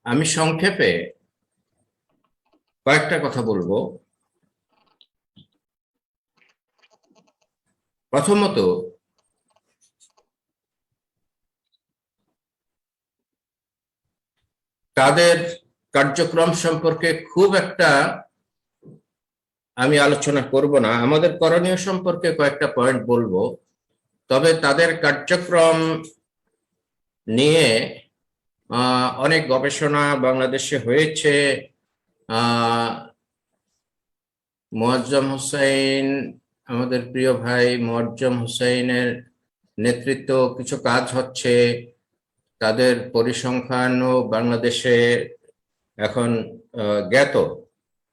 আমি সংক্ষেপে কয়েকটা কথা বলবো। প্রথমত, তাদের কার্যক্রম সম্পর্কে খুব একটা আমি আলোচনা করব না। আমাদের করণীয় সম্পর্কে কয়েকটা পয়েন্ট বলবো। তবে তাদের কার্যক্রম নিয়ে অনেক গবেষণা বাংলাদেশে হয়েছে। মোয়াজ্জম হোসেন, আমাদের প্রিয় ভাই মোয়াজ্জম হোসেনের নেতৃত্ব কিছু কাজ হচ্ছে। তাদের পরিসংখ্যানও বাংলাদেশে এখন জ্ঞাত।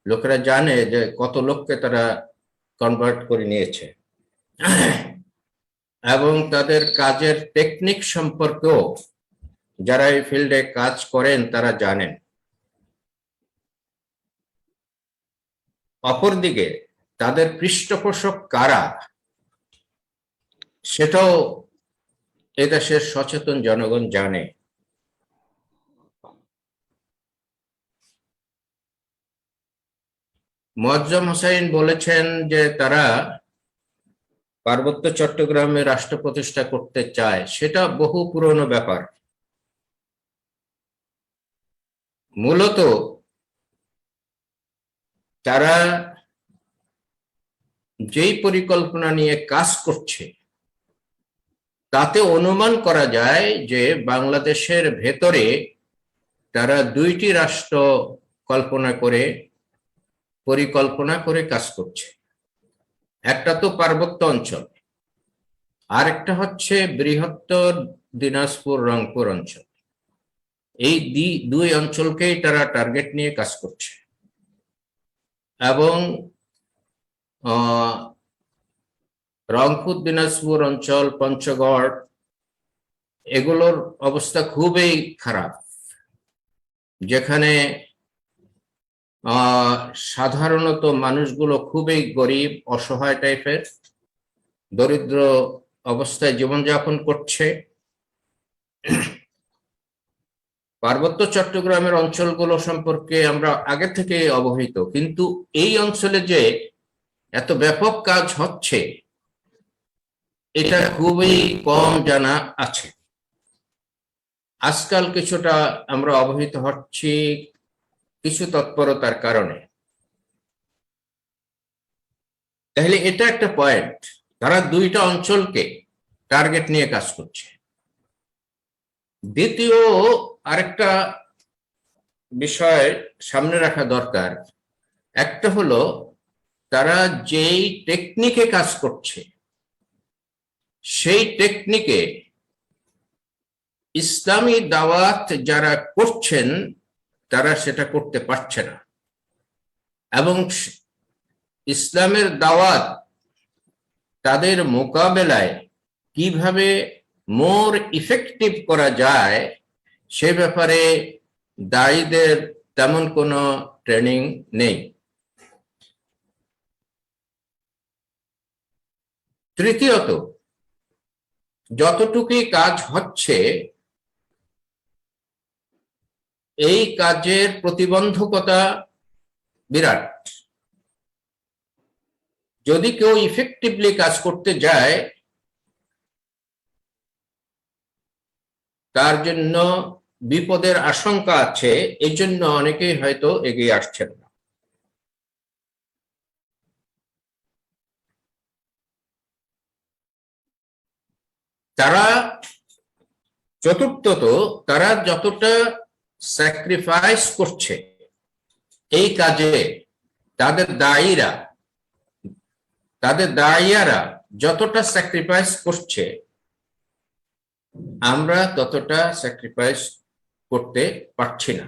লোকেরা জানে যে কত লোককে তারা কনভার্ট করে নিয়েছে এবং তাদের কাজের টেকনিক সম্পর্কেও যারা এই ফিল্ডে কাজ করেন তারা জানেন। অপরদিকে তাদের পৃষ্ঠপোষক কারা সেটাও এদেশের সচেতন জনগণ জানে। মোয়াজ্জম হোসেন বলেছেন যে তারা পার্বত্য চট্টগ্রামে রাষ্ট্র প্রতিষ্ঠা করতে চায়, সেটা বহু পুরনো ব্যাপার। মূলত তারা যেই পরিকল্পনা নিয়ে কাজ করছে তাতে অনুমান করা যায় যে বাংলাদেশের ভেতরে তারা দুইটি রাষ্ট্র পরিকল্পনা করে কাজ করছে। একটা তো পার্বত্য অঞ্চল, আর একটা হচ্ছে বৃহত্তর দিনাজপুর রংপুর অঞ্চল। এই দুই অঞ্চলকেই তারা টার্গেট নিয়ে কাজ করছে এবং রংপুর দিনাজপুর অঞ্চল, পঞ্চগড়, এগুলোর অবস্থা খুবই খারাপ, যেখানে সাধারণত মানুষগুলো খুবই গরিব, অসহায় টাইপের, দরিদ্র অবস্থায় জীবনযাপন করছে। পার্বত্য চট্টগ্রামের অঞ্চলগুলো সম্পর্কে আমরা আগে থেকে অবহিত, কিন্তু এই অঞ্চলে যে এত ব্যাপক কাজ হচ্ছে এটা খুবই কম জানা আছে। আজকাল কিছুটা আমরা অবহিত হচ্ছি কিছু তৎপরতার কারণে। তাহলে এটা একটা পয়েন্ট, তারা দুইটা অঞ্চলকে টার্গেট নিয়ে কাজ করছে। দ্বিতীয় আরেকটা বিষয় সামনে রাখা দরকার, একটা হলো তারা যেই টেকনিকে কাজ করছে সেই টেকনিকে ইসলামী দাওয়াত যারা করছেন তারা সেটা করতে পারছে না, এবং ইসলামের দাওয়াত তাদের মোকাবেলায় কিভাবে মোর ইফেক্টিভ করা যায় সে ব্যাপারে দায়ীদের তেমন কোনো ট্রেনিং নেই। তৃতীয়ত, যতটুকুই কাজ হচ্ছে এই কাজের প্রতিবন্ধকতা বিরাট। যদি কেউ ইফেক্টিভলি কাজ করতে যায় তার জন্য বিপদের আশঙ্কা আছে, এই জন্য অনেকেই হয়তো এগিয়ে আসছেন না। তারা চতুর্থত, তারা যতটা স্যাক্রিফাইস করছে এই কাজে, তাদের দায়ীরা যতটা স্যাক্রিফাইস করছে আমরা ততটা স্যাক্রিফাইস করতে পারছি না,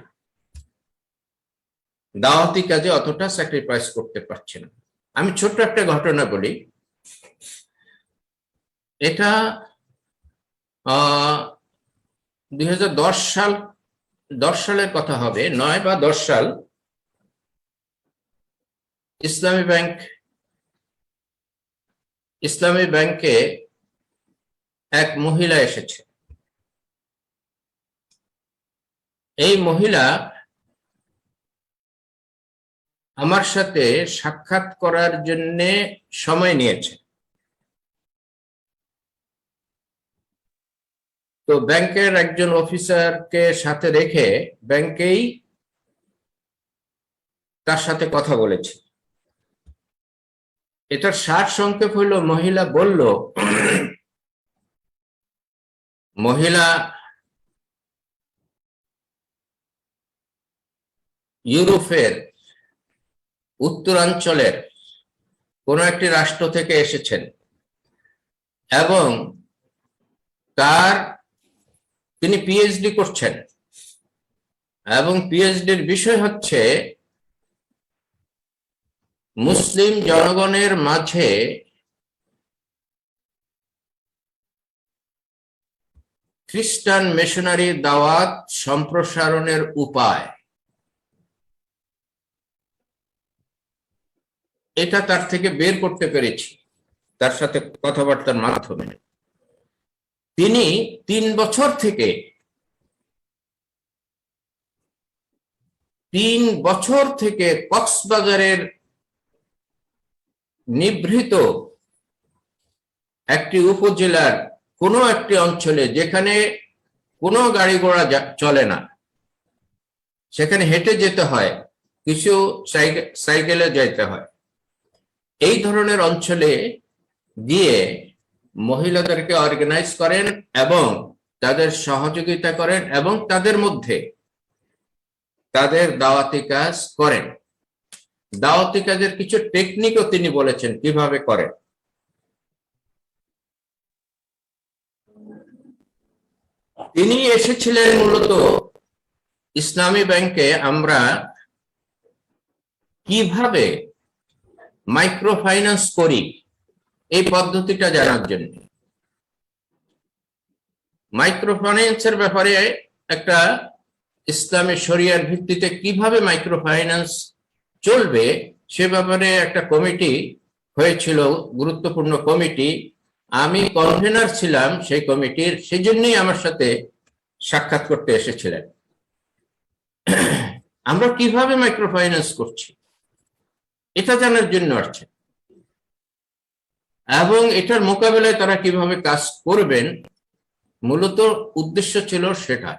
দাওয়াতি কাজে অতটা স্যাক্রিফাইস করতে পারছি না। আমি ছোট্ট একটা ঘটনা বলি। এটা 2010 সালের কথা হবে, 9 বা 10 সাল। ইসলামী ব্যাংকে এক মহিলা এসেছে। এই মহিলা আমার সাথে সাক্ষাৎ করার জন্য সময় নিয়েছে। তো ব্যাংকের একজন অফিসারকে সাথে রেখে ব্যাংকেই তার সাথে কথা বলেছি। এটার সার সংক্ষেপ হলো, মহিলা বলল, মহিলা ইউরোপের উত্তরাঞ্চলের কোন একটি রাষ্ট্র থেকে এসেছেন এবং তিনি পিএইচডি করছেন এবং পিএইচডির বিষয় হচ্ছে মুসলিম জনগণের মাঝে খ্রিস্টান মিশনারি দাওয়াত সম্প্রসারণের উপায়। এটা তার থেকে বের করতে পেরেছি তার সাথে কথাবার্তার মাধ্যমে। তিনি 3 বছর থেকে কক্সবাজারের নিভৃত একটি উপজেলার কোনো একটি অঞ্চলে, যেখানে কোনো গাড়ি ঘোড়া চলে না, সেখানে হেঁটে যেতে হয়, কিছু সাইকেলে যেতে হয়, এই ধরনের অঞ্চলে গিয়ে মহিলাদেরকে অর্গানাইজ করেন এবং তাদের সহযোগিতা করেন এবং তাদের মধ্যে তাদের দাওয়াতি কাজ করেন। দাওয়াতি কাজের কিছু টেকনিকও তিনি বলেছেন কিভাবে করেন। তিনি এসেছিলেন মূলত ইসলামী ব্যাংকে আমরা কিভাবে মাইক্রো ফাইন্যান্স করি এই পদ্ধতিটা জানার জন্য। মাইক্রো ফাইন্যান্সের ব্যাপারে একটা ইসলামী শরিয়ার ভিত্তিতে কিভাবে মাইক্রো ফাইন্যান্স চলবে সে ব্যাপারে একটা কমিটি হয়েছিল, গুরুত্বপূর্ণ কমিটি। আমি কনভেনার ছিলাম সেই কমিটির, সেই জন্যই আমার সাথে সাক্ষাৎ করতে এসেছিলেন। আমরা কিভাবে মাইক্রো ফাইন্যান্স করছি এটা জানার জন্য আসছে এবং এটার মোকাবেলায় তারা কিভাবে কাজ করবেন, মূলত উদ্দেশ্য ছিল সেটা।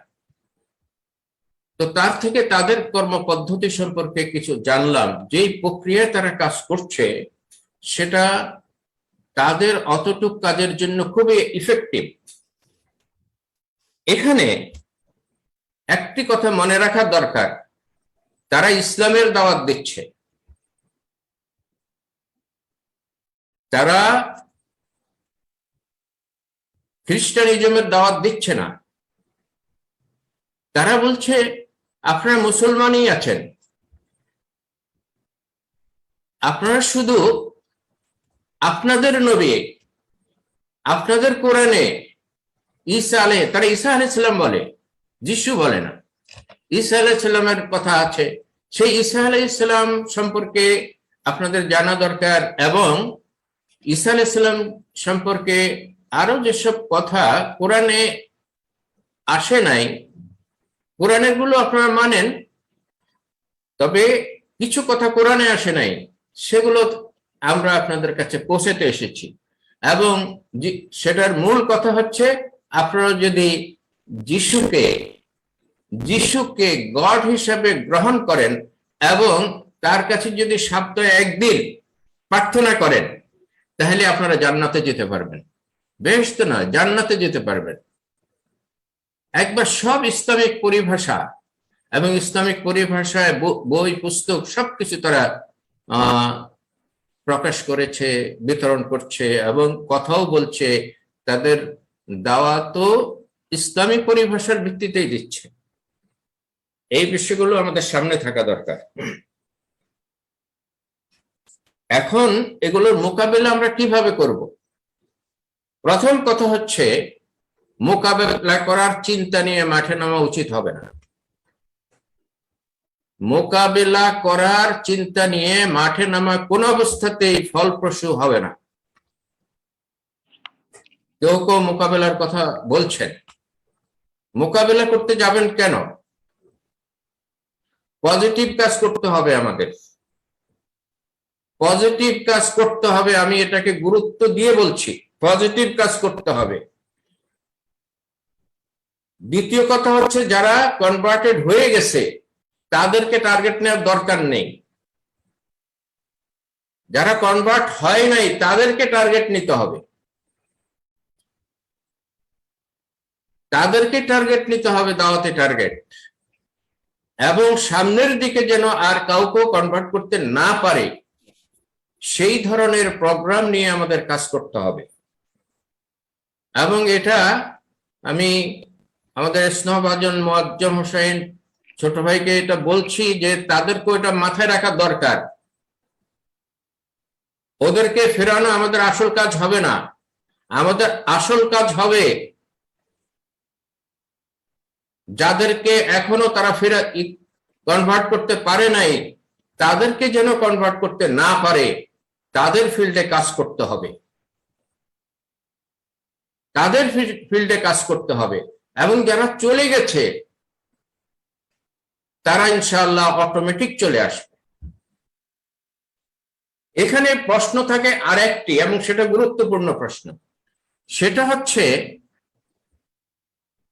তো তার থেকে তাদের কর্মপদ্ধতি সম্পর্কে কিছু জানলাম, যেই প্রক্রিয়ায় তারা কাজ করছে সেটা তাদের অতটুক কাজের জন্য খুবই ইফেক্টিভ। এখানে একটি কথা মনে রাখা দরকার, তারা ইসলামের দাওয়াত দিচ্ছে, তারা খ্রিস্টানিজমের দাওয়াত দিচ্ছে না। তারা বলছে আপনারা মুসলমানই আছেন, আপনারা শুধু আপনাদের নবী, আপনাদের কোরআনে তারা ঈসা আলাইহিস সালাম বলে, যিশু বলে না। ঈসা আলাইহিস সালামের কথা আছে, সেই ঈসা আলাইহিস সালাম সম্পর্কে আপনাদের জানা দরকার এবং ঈসা আলাইহিস সালাম সম্পর্কে আরো যেসব কথা কোরআনে আসে নাই, কোরআনের গুলো আপনারা মানেন, তবে কিছু কথা কোরআনে আসে নাই, সেগুলো আমরা আপনাদের কাছে পৌঁছাতে এসেছি। এবং সেটার মূল কথা হচ্ছে আপনারা যদি যিশুকে গড হিসাবে গ্রহণ করেন এবং তার কাছে যদি সপ্তাহে একদিন প্রার্থনা করেন, তাহলে আপনারা জান্নাতে যেতে পারবেন, বেহেশতে নয় জান্নাতে যেতে পারবেন। একবার সব ইসলামিক পরিভাষা এবং ইসলামিক পরিভাষায় বই পুস্তক সবকিছু তারা প্রকাশ করেছে, বিতরণ করছে এবং কথাও বলছে, তাদের দাওয়াতও ইসলামিক পরিভাষার ভিত্তিতেই দিচ্ছে। এই বিষয়গুলো আমাদের সামনে থাকা দরকার। এখন এগুলোর মোকাবেলা আমরা কিভাবে করব? প্রথম কথা হচ্ছে, মোকাবেলা করার চিন্তা নিয়ে মাঠে নামা উচিত হবে না। মোকাবেলা করার চিন্তা নিয়ে মাঠে নামা কোন অবস্থাতেই ফলপ্রসূ হবে না। কেউ মোকাবেলার কথা বলছেন, মোকাবেলা করতে যাবেন কেন? পজিটিভ কাজ করতে হবে, আমাদের পজিটিভ কাজ করতে হবে। আমি এটাকে গুরুত্ব দিয়ে বলছি, পজিটিভ কাজ করতে হবে। দ্বিতীয় কথা হচ্ছে, যারা কনভার্টেড হয়ে গেছে তাদেরকে টার্গেট নেওয়ার দরকার নেই। যারা কনভার্ট হয় নাই তাদেরকে টার্গেট নিতে হবে, তাদেরকে টার্গেট নিতে হবে, দাওয়াতে টার্গেট। এবং সামনের দিকে যেন আর কাউকে কনভার্ট করতে না পারে সেই ধরনের প্রোগ্রাম নিয়ে আমাদের কাজ করতে হবে। এবং এটা আমি আমাদের স্নেহভাজন মোয়াজ্জম হোসেন ছোট ভাইকে এটা বলছি যে তাদেরকে এটা মাথায় রাখা দরকার। ওদেরকে ফেরানো আমাদের আসল কাজ হবে না। আমাদের আসল কাজ হবে যাদেরকে এখনো তারা ফেরা কনভার্ট করতে পারে নাই, তাদেরকে যেন কনভার্ট করতে না পারে তাদের ফিল্ডে কাজ করতে হবে, তাদের ফিল্ডে কাজ করতে হবে। এবং যারা চলে গেছে তারা ইনশাআল্লাহ অটোমেটিক চলে আসবে। এখানে প্রশ্ন থাকে আরেকটি, এবং সেটা গুরুত্বপূর্ণ প্রশ্ন। সেটা হচ্ছে,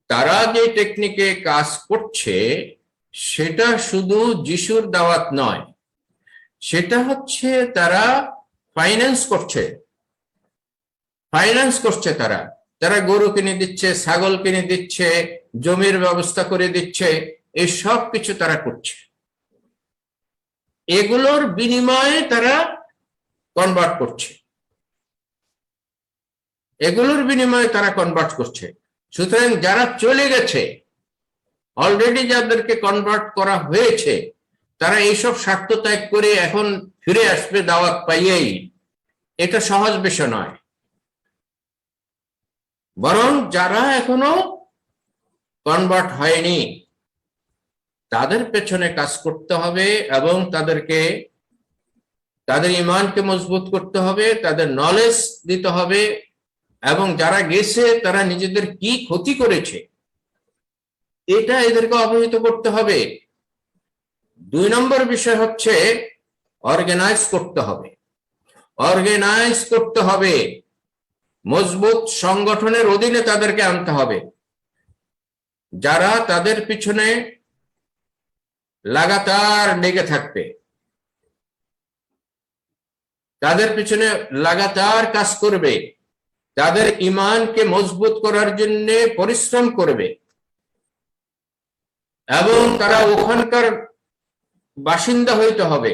তারা যে টেকনিকে কাজ করছে সেটা শুধু যিশুর দাওয়াত নয়, সেটা হচ্ছে তারা ফাইন্যান্স করছে। তারা গরু কিনে দিচ্ছে, ছাগল কিনে দিচ্ছে, জমির ব্যবস্থা করে দিচ্ছে, এই সব কিছু তারা করছে। এগুলোর বিনিময়ে তারা কনভার্ট করছে, সুতরাং যারা চলে গেছে অলরেডি, যাদেরকে কনভার্ট করা হয়েছে, তারা এইসব স্বার্থ ত্যাগ করে এখন ফিরে আসবে দাওয়াত পাইয়েই, এটা সহজ বিষয় নয়। বরং যারা এখনো কনভার্ট হয়নি তাদের পেছনে কাজ করতে হবে এবং তাদের ঈমানকে মজবুত করতে হবে, তাদের নলেজ দিতে হবে, এবং যারা গেছে তারা নিজেদের কি ক্ষতি করেছে এটা এদেরকে অবহিত করতে হবে। 2 নম্বর বিষয় হচ্ছে অর্গানাইজ করতে হবে, মজবুত সংগঠনের অধীনে তাদেরকে আনতে হবে, যারা তাদের পিছনে লাগাতার লেগে থাকবে, তাদের পিছনে লাগাতার কাজ করবে, তাদের ঈমানকে মজবুত করার জন্য পরিশ্রম করবে, এবং তারা ওখানকার বাসিন্দা হইতে হবে।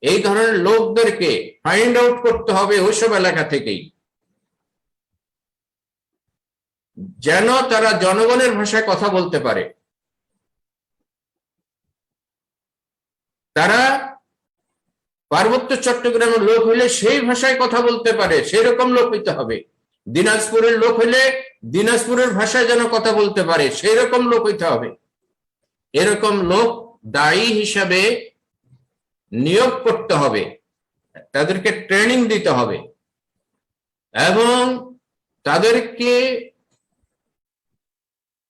এই ধরনের লোকদেরকে ফাইন্ড আউট করতে হবে ওইসব এলাকা থেকেই, যেন তারা জনগণের ভাষায় কথা বলতে পারে। তারা পার্বত্য চট্টগ্রামের লোক হইলে সেই ভাষায় কথা বলতে পারে, সেই রকম লোক হইতে হবে। দিনাজপুরের লোক হইলে দিনাজপুরের ভাষায় যেন কথা বলতে পারে, সেই রকম লোক হইতে হবে। এরকম লোক দায়ী হিসাবে নিয়োগ করতে হবে, তাদেরকে ট্রেনিং দিতে হবে, এবং তাদেরকে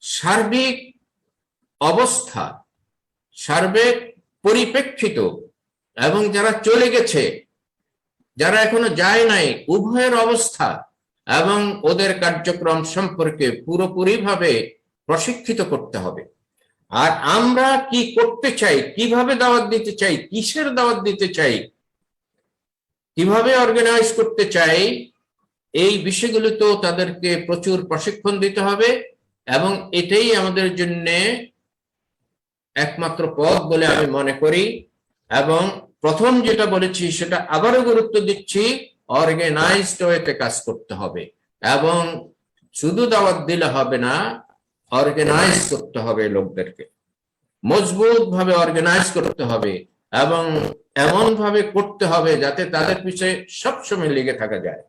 সার্বিক অবস্থা, সার্বিক পরিপ্রেক্ষিত, এবং যারা চলে গেছে, যারা এখনো যায় নাই, উভয়ের অবস্থা এবং ওদের কার্যক্রম সম্পর্কে পুরোপুরিভাবে প্রশিক্ষিত করতে হবে। আর আমরা কি করতে চাই, কিভাবে দাওয়াত দিতে চাই, কিসের দাওয়াত দিতে চাই, কিভাবে অর্গানাইজ করতে চাই, এই বিষয়গুলোতেও তাদেরকে প্রচুর প্রশিক্ষণ দিতে হবে। এবং এটাই আমাদের জন্য একমাত্র পথ বলে আমি মনে করি। এবং প্রথম যেটা বলেছি সেটা আবারও গুরুত্ব দিচ্ছি, অর্গানাইজড ওয়েতে কাজ করতে হবে, এবং শুধু দাওয়াত দিলে হবে না, অর্গানাইজ করতে হবে, লোকদেরকে মজবুত ভাবে অর্গানাইজ করতে হবে, এবং এমন ভাবে করতে হবে যাতে তাদের পিছনে সবসময় লেগে থাকা যায়।